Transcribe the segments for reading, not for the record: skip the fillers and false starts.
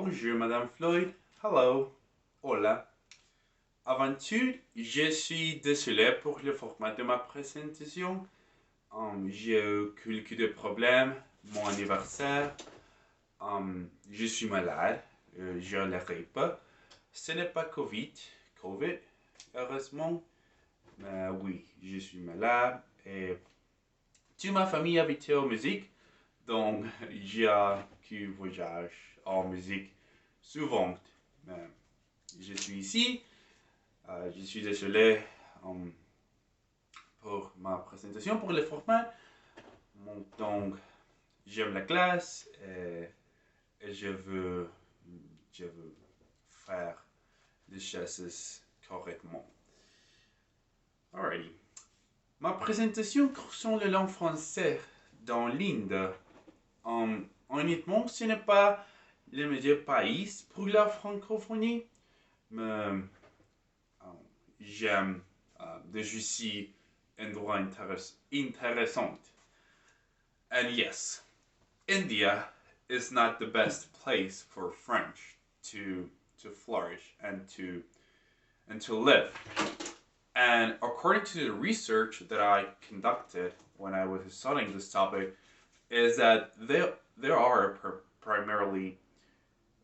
Bonjour, Madame Floyd. Hello. Hola. Avant tout, je suis désolé pour le format de ma présentation. J'ai eu quelques de problèmes. Mon anniversaire. Je suis malade. Je ne le pas. Ce n'est pas COVID, heureusement. Mais oui, je suis malade. Et toute ma famille habite aux musique. Donc, j'ai que voyage en musique souvent. Mais je suis ici. Je suis désolé pour ma présentation, pour le format. Donc, j'aime la classe et je veux faire les choses correctement. Alrighty. Ma présentation concerne la langue française dans l'Inde. Honnêtement, ce n'est pas le meilleur pays pour la francophonie, mais j'aime de juger un droit intéressant. And yes, India is not the best place for French to flourish and to live. And according to the research that I conducted when I was studying this topic, is that there are primarily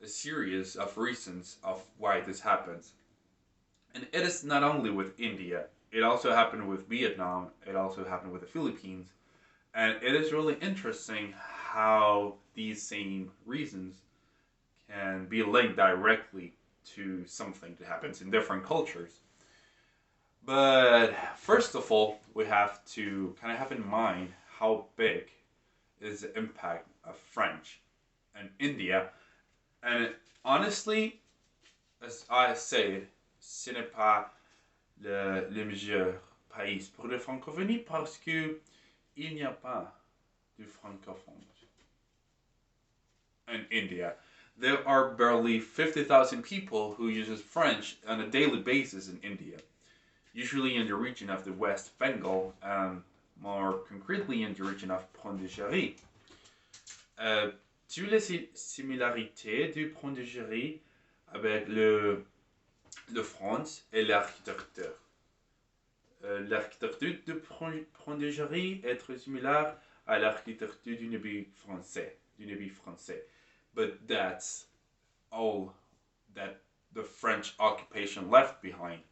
a series of reasons of why this happens. And it is not only with India, it also happened with Vietnam, it also happened with the Philippines. And it is really interesting how these same reasons can be linked directly to something that happens in different cultures. But first of all, we have to kind of have in mind how big is the impact of French in India. And honestly, as I said, ce n'est pas le meilleur pays pour la francophonie parce que il n'y a pas de francophones in India. There are barely 50,000 people who uses French on a daily basis in India, usually in the region of the West Bengal, and more concretely in the region of Pondichéry. Toutes les similarités du Pondichéry avec le France et l'architecture. L'architecture de Pondichéry est très similaire à l'architecture du navire français. But that's all that the French occupation left behind.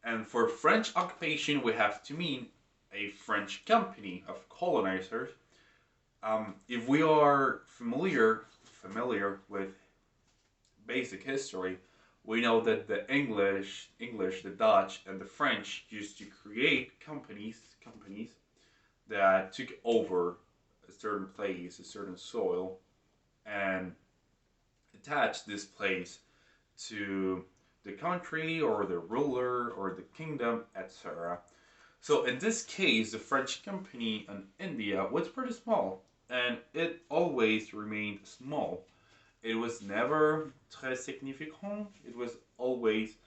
And for French occupation, we have to mean a French company of colonizers. If we are familiar with basic history, we know that the English, the Dutch, and the French used to create companies that took over a certain place, a certain soil, and attached this place to the country or the ruler or the kingdom, etc. So in this case, the French company in India was pretty small, and it always remained small. It was never très significant. It was always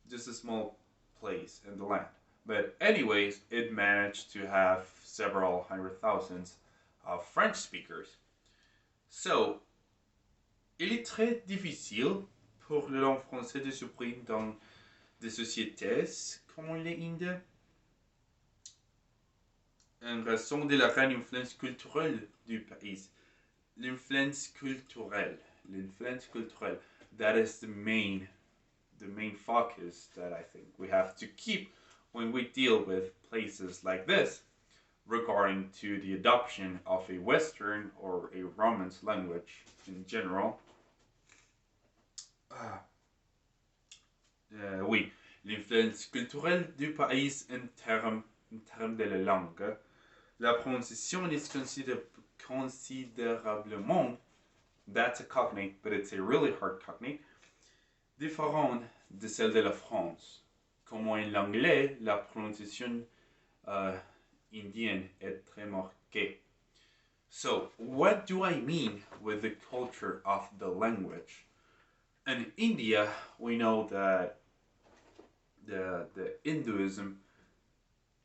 just a small place in the land. But anyways, it managed to have several hundred thousands of French speakers. So, il est très difficile pour la langue française de s'opprimer dans des sociétés comme l'Inde en raison de la grande influence culturelle du pays. L'influence culturelle, that is the main focus that I think we have to keep when we deal with places like this regarding to the adoption of a Western or a Romance language in general. Oui, l'influence culturelle du pays en termes de la langue. La prononciation is considérablement, that's a cognate, but it's a really hard cognate, différente de celle de la France. Comme en anglais, la prononciation indienne est très marquée. So, what do I mean with the culture of the language? In India, we know that the Hinduism,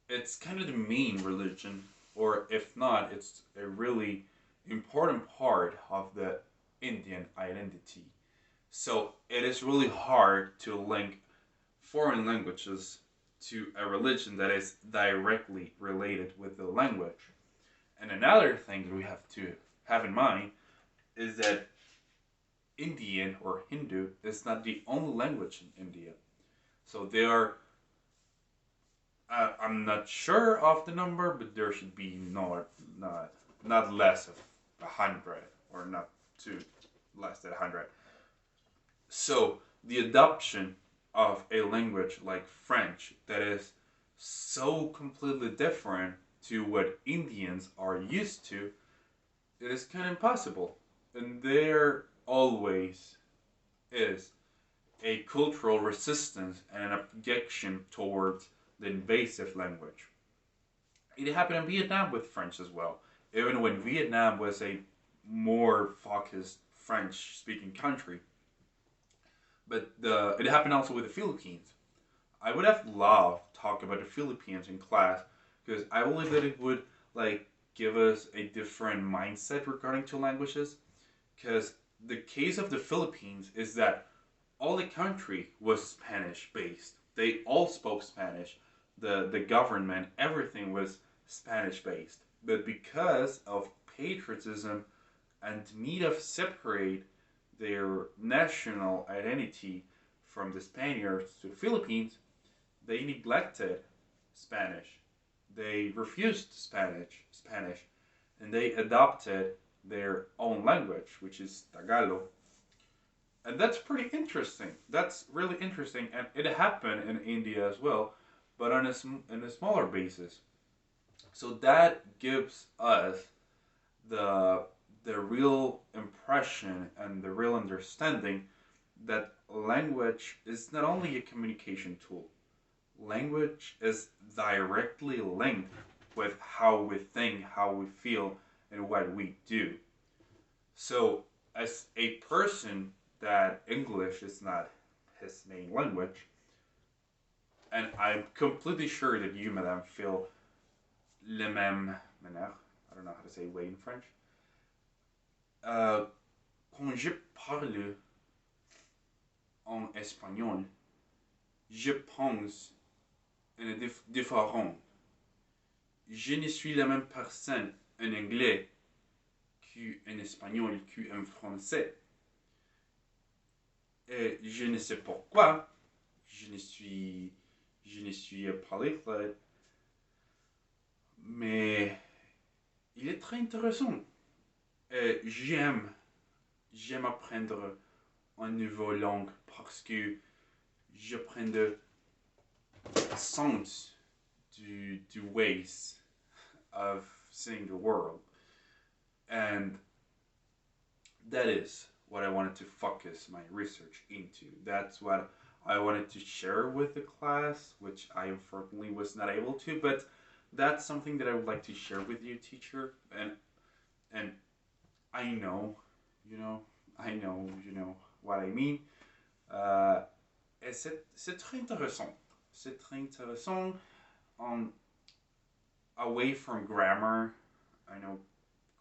it's kind of the main religion, or if not, it's a really important part of the Indian identity. So it is really hard to link foreign languages to a religion that is directly related with the language. And another thing that we have to have in mind is that Indian or Hindu is not the only language in India. So there are, I'm not sure of the number, but there should be not less of 100 or not too less than 100. So the adoption of a language like French that is so completely different to what Indians are used to, it is kind of impossible. And there always is a cultural resistance and an objection towards the invasive language. It happened in Vietnam with French as well. Even when Vietnam was a more focused French speaking country, but it happened also with the Philippines. I would have loved to talk about the Philippines in class because I believe that it would like give us a different mindset regarding to languages. Because the case of the Philippines is that all the country was Spanish based. They all spoke Spanish. The government, everything was Spanish based. But because of patriotism and need of separate their national identity from the Spaniards to the Philippines, they neglected Spanish. They refused Spanish, and they adopted their own language, which is Tagalog. And that's pretty interesting. That's really interesting, and it happened in India as well, but on a smaller basis. So that gives us the the real impression and the real understanding that language is not only a communication tool. Language is directly linked with how we think, how we feel, and what we do. So, as a person that English is not his main language, and I'm completely sure that you, madame, feel le même manière. I don't know how to say way in French. Quand je parle en espagnol, je pense en différent. Je ne suis la même personne en anglais qu'en espagnol qu'en français. Et je ne sais pourquoi. Je ne suis pas là, mais il est très intéressant. J'aime apprendre une nouvelle langue parce que j'apprends le sens du ways of seeing the world. And that is what I wanted to focus my research into. That's what I wanted to share with the class, which I unfortunately was not able to, but that's something that I would like to share with you, teacher. And I know, you know, you know what I mean. Et c'est très intéressant. C'est très intéressant. Um, Away from grammar, I know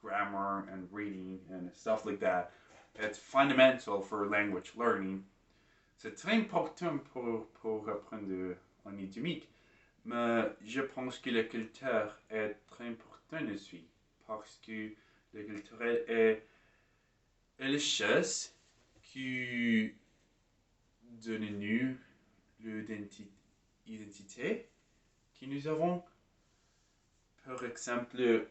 grammar and reading and stuff like that. It's fundamental for language learning. C'est très important pour apprendre en idiomique. Mais je pense que la culture est très importante aussi. Parce que la culture est la chose qui donne nous l'identité que nous avons. Par exemple,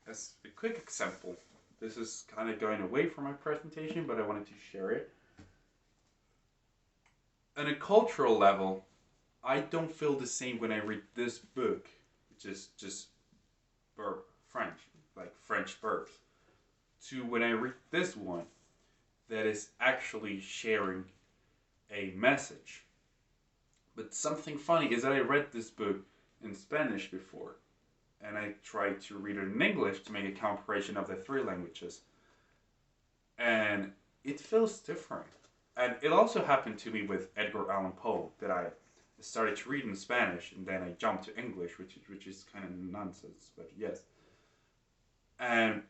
as a quick example, this is kind of going away from my presentation, but I wanted to share it. On a cultural level, I don't feel the same when I read this book, which is just French, like French verbs, to when I read this one that is actually sharing a message. But something funny is that I read this book in Spanish before, and I tried to read it in English to make a comparison of the three languages, and it feels different. And it also happened to me with Edgar Allan Poe that I started to read in Spanish and then I jumped to English, which is kind of nonsense, but yes. And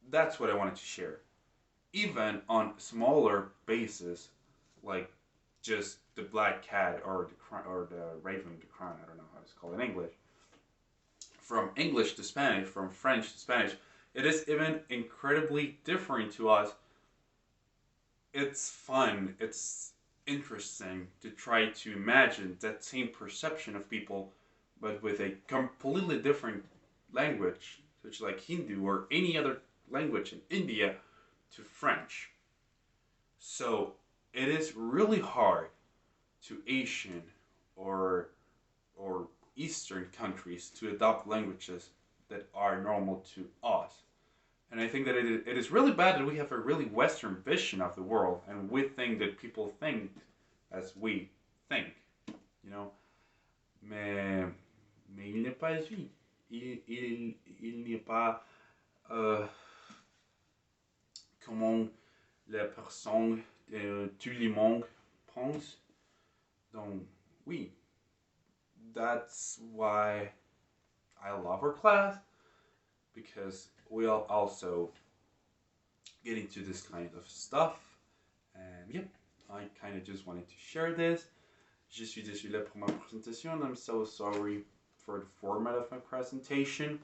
that's what I wanted to share. even on smaller bases, like just the black cat or the raven, the crown. I don't know how it's called in English. From English to Spanish, from French to Spanish, it is even incredibly different to us. It's fun. It's interesting to try to imagine that same perception of people, but with a completely different language, such like Hindu or any other language in India, to French. So it is really hard to Asian or or Eastern countries to adopt languages that are normal to us. And I think that it is really bad that we have a really Western vision of the world and we think that people think as we think, you know. Mais, mais il n'est pas lui. Il n'est pas comment la personne tout le monde pense. Donc, oui, that's why I love our class, because we'll also get into this kind of stuff. And yep, I kind of just wanted to share this. Je suis désolé pour ma présentation. I'm so sorry for the format of my presentation,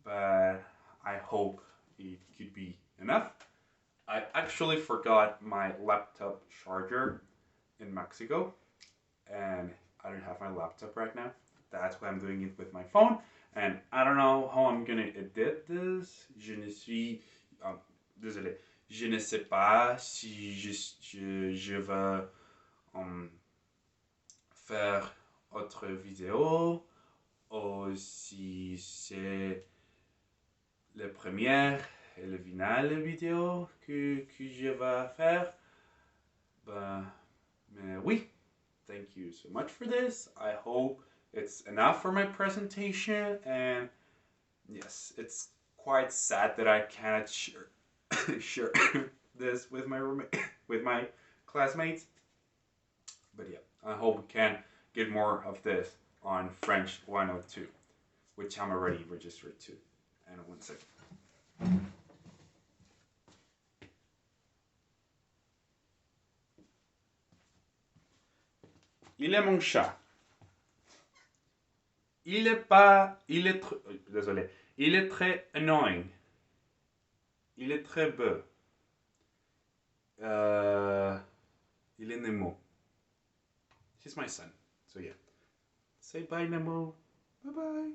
but I hope it could be enough. I actually forgot my laptop charger in Mexico, and I don't have my laptop right now. That's why I'm doing it with my phone, and I don't know how I'm gonna edit this. Désolé. Je ne sais pas si je vais faire autre vidéo ou si c'est la première et la finale vidéo que je vais faire. Ben, mais oui, thank you so much for this. I hope it's enough for my presentation, and yes, it's quite sad that I cannot share this with my roommate, with my classmates. But yeah, I hope we can get more of this on French 102, which I'm already registered to. And 1 second. Il est mon chat. Il est pas, il est désolé. Il est très annoying. Il est très beau. Il est Nemo. He's my son. So yeah. Say bye, Nemo. Bye bye.